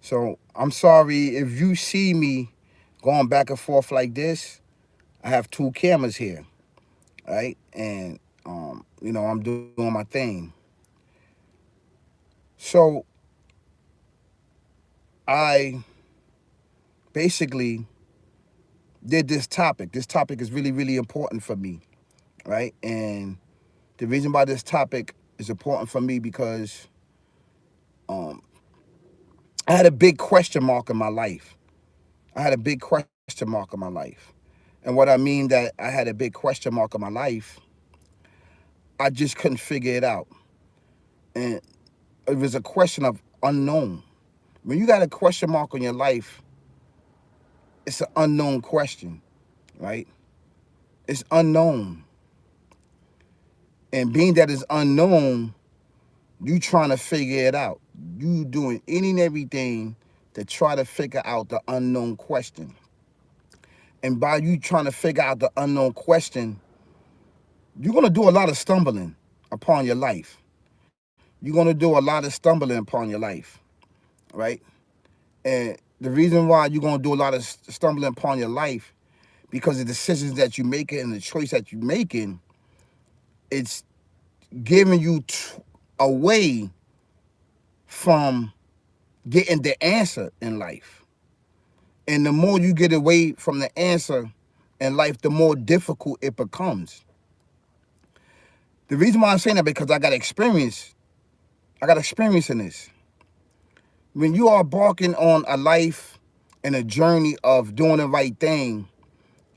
So I'm sorry if you see me going back and forth like this. I have two cameras here, right? And I'm doing my thing. So I basically did this topic. This topic is really, really important for me, right? And the reason why this topic is important for me because um, I had a big question mark in my life. I had a big question mark in my life. And what I mean that I had a big question mark in my life, I just couldn't figure it out. And it was a question of unknown. When you got a question mark on your life, it's an unknown question, right? It's unknown. And being that it's unknown, you trying to figure it out. You doing any and everything to try to figure out the unknown question. And by you trying to figure out the unknown question, you're going to do a lot of stumbling upon your life. You're going to do a lot of stumbling upon your life, right? And the reason why you're going to do a lot of stumbling upon your life, because the decisions that you're making and the choice that you're making, it's giving you away from getting the answer in life. And the more you get away from the answer in life, the more difficult it becomes. The reason why I'm saying that because I got experience. I got experience in this. When you are embarking on a life and a journey of doing the right thing,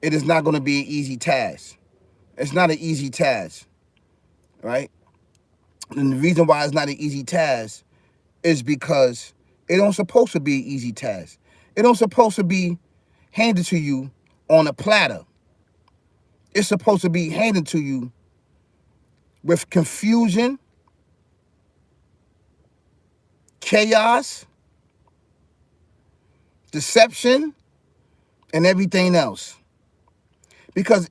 it is not going to be an easy task. It's not an easy task, right? And the reason why it's not an easy task is because it don't supposed to be an easy task. It don't supposed to be handed to you on a platter. It's supposed to be handed to you with confusion, chaos, deception, and everything else. Because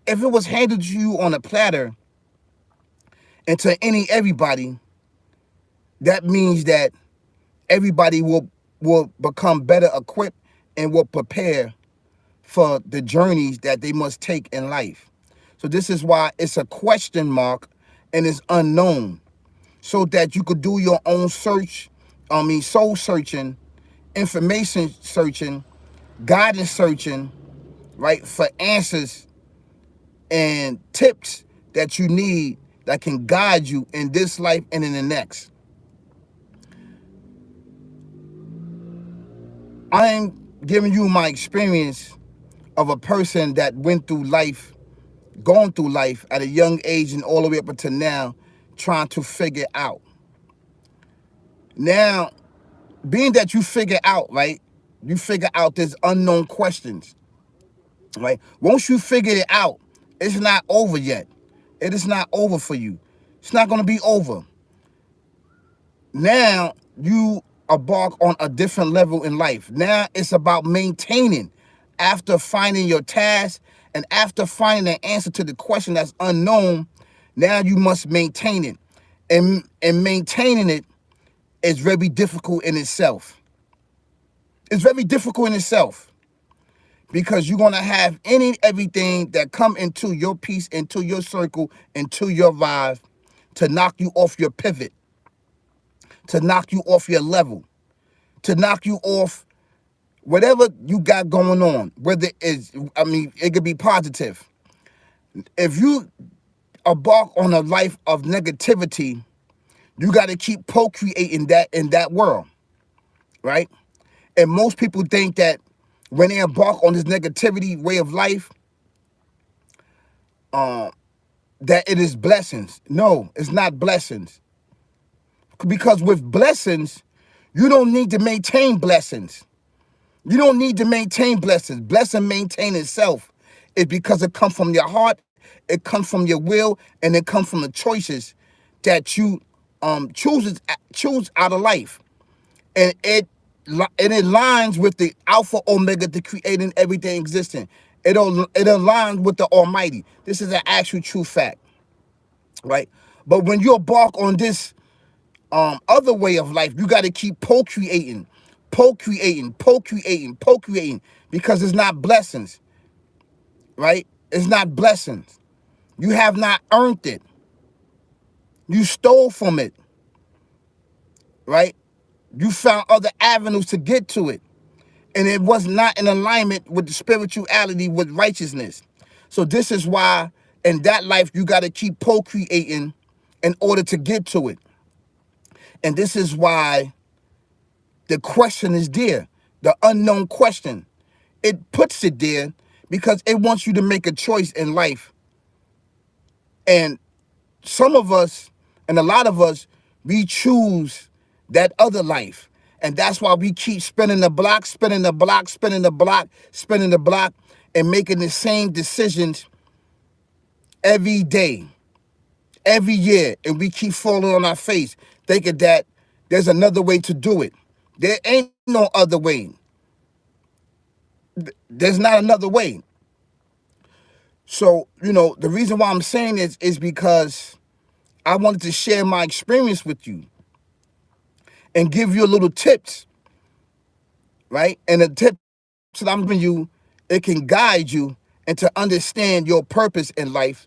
if it was handed to you on a platter and to everybody, that means that everybody will become better equipped and will prepare for the journeys that they must take in life. So this is why it's a question mark and it's unknown. So that you could do your own search, soul searching, information searching, guidance searching, right, for answers and tips that you need that can guide you in this life and in the next. I'm giving you my experience of a person that went through life, going through life at a young age and all the way up until now, trying to figure out. Now, being that you figure out, right, you figure out there's unknown questions, right? Once you figure it out, it's not over yet. It is not over for you. It's not going to be over. Now you embark on a different level in life. Now it's about maintaining after finding your task and after finding the answer to the question that's unknown. Now you must maintain it. And maintaining it is very difficult in itself. It's very difficult in itself because you're going to have everything that come into your piece, into your circle, into your vibe to knock you off your pivot, to knock you off your level, to knock you off whatever you got going on, whether it's, it could be positive. If you embark on a life of negativity, you got to keep procreating that in that world, right? And most people think that when they embark on this negativity way of life, that it is blessings. No, it's not blessings. Because with blessings, you don't need to maintain blessings. You don't need to maintain blessings. Blessing maintain itself. It's because it comes from your heart, it comes from your will, and it comes from the choices that you choose out of life. And it aligns with the Alpha Omega, the creating everything existing. It aligns with the Almighty. This is an actual true fact, right? But when you embark on this other way of life, you got to keep procreating, because it's not blessings, right? It's not blessings. You have not earned it. You stole from it, right? You found other avenues to get to it. And it was not in alignment with the spirituality, with righteousness. So this is why in that life, you got to keep procreating in order to get to it. And this is why the question is there, the unknown question. It puts it there because it wants you to make a choice in life. And some of us, and a lot of us, we choose that other life. And that's why we keep spinning the block, and making the same decisions every day, every year. And we keep falling on our face, thinking that there's another way to do it. There ain't no other way. There's not another way. So, the reason why I'm saying this is because I wanted to share my experience with you and give you a little tips, right? And the tips that I'm giving you, it can guide you and to understand your purpose in life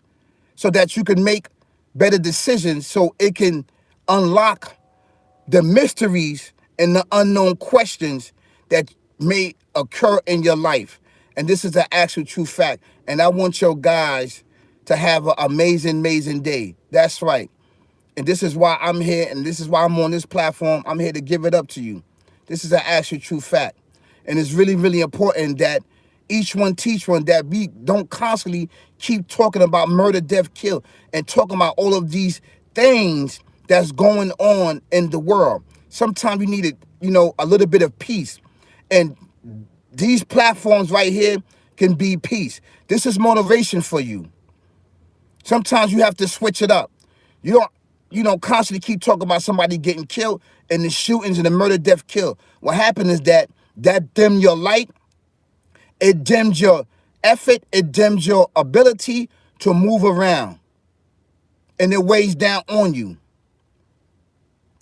so that you can make better decisions, so it can unlock the mysteries and the unknown questions that may occur in your life. And this is an actual true fact. And I want your guys to have an amazing, amazing day. That's right. And this is why I'm here, and this is why I'm on this platform. I'm here to give it up to you. This is an actual true fact. And it's really, really important that each one teach one, that we don't constantly keep talking about murder, death, kill, and talking about all of these things that's going on in the world. Sometimes we need a little bit of peace. And these platforms right here can be peace. This is motivation for you. Sometimes you have to switch it up. You don't constantly keep talking about somebody getting killed and the shootings and the murder, death, kill. What happened is that dim your light, it dims your effort, it dims your ability to move around, and it weighs down on you.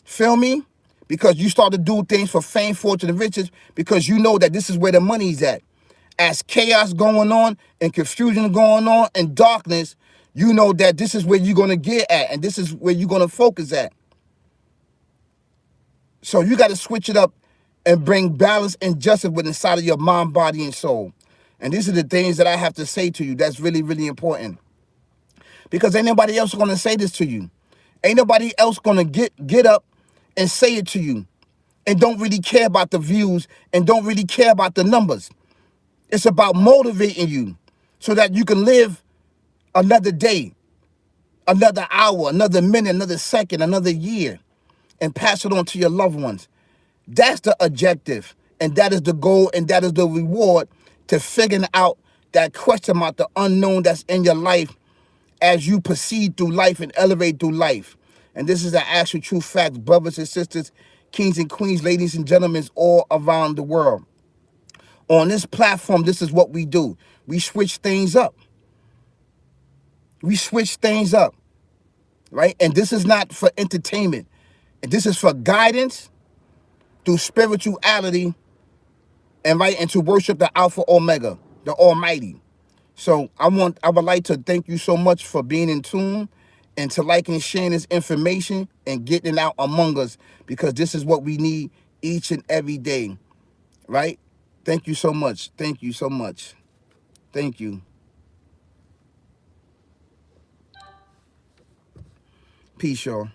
Feel me? Because you start to do things for fame, fortune, and riches, because you know that this is where the money's at. As chaos going on and confusion going on and darkness, you know that this is where you're going to get at, and this is where you're going to focus at. So you got to switch it up and bring balance and justice within inside of your mind, body, and soul. And these are the things that I have to say to you that's really, really important. Because ain't nobody else going to say this to you. Ain't nobody else going to get up and say it to you and don't really care about the views and don't really care about the numbers. It's about motivating you so that you can live another day, another hour, another minute, another second, another year, and pass it on to your loved ones. That's the objective, and that is the goal, and that is the reward to figuring out that question about the unknown that's in your life as you proceed through life and elevate through life. And this is an actual true fact, brothers and sisters, kings and queens, ladies and gentlemen, all around the world. On this platform, this is what we do. We switch things up. We switch things up, right? And this is not for entertainment. And this is for guidance through spirituality and to worship the Alpha Omega, the Almighty. So I would like to thank you so much for being in tune and to liking and sharing this information and getting it out among us, because this is what we need each and every day, right? Thank you so much. Thank you so much. Thank you. Peace, y'all.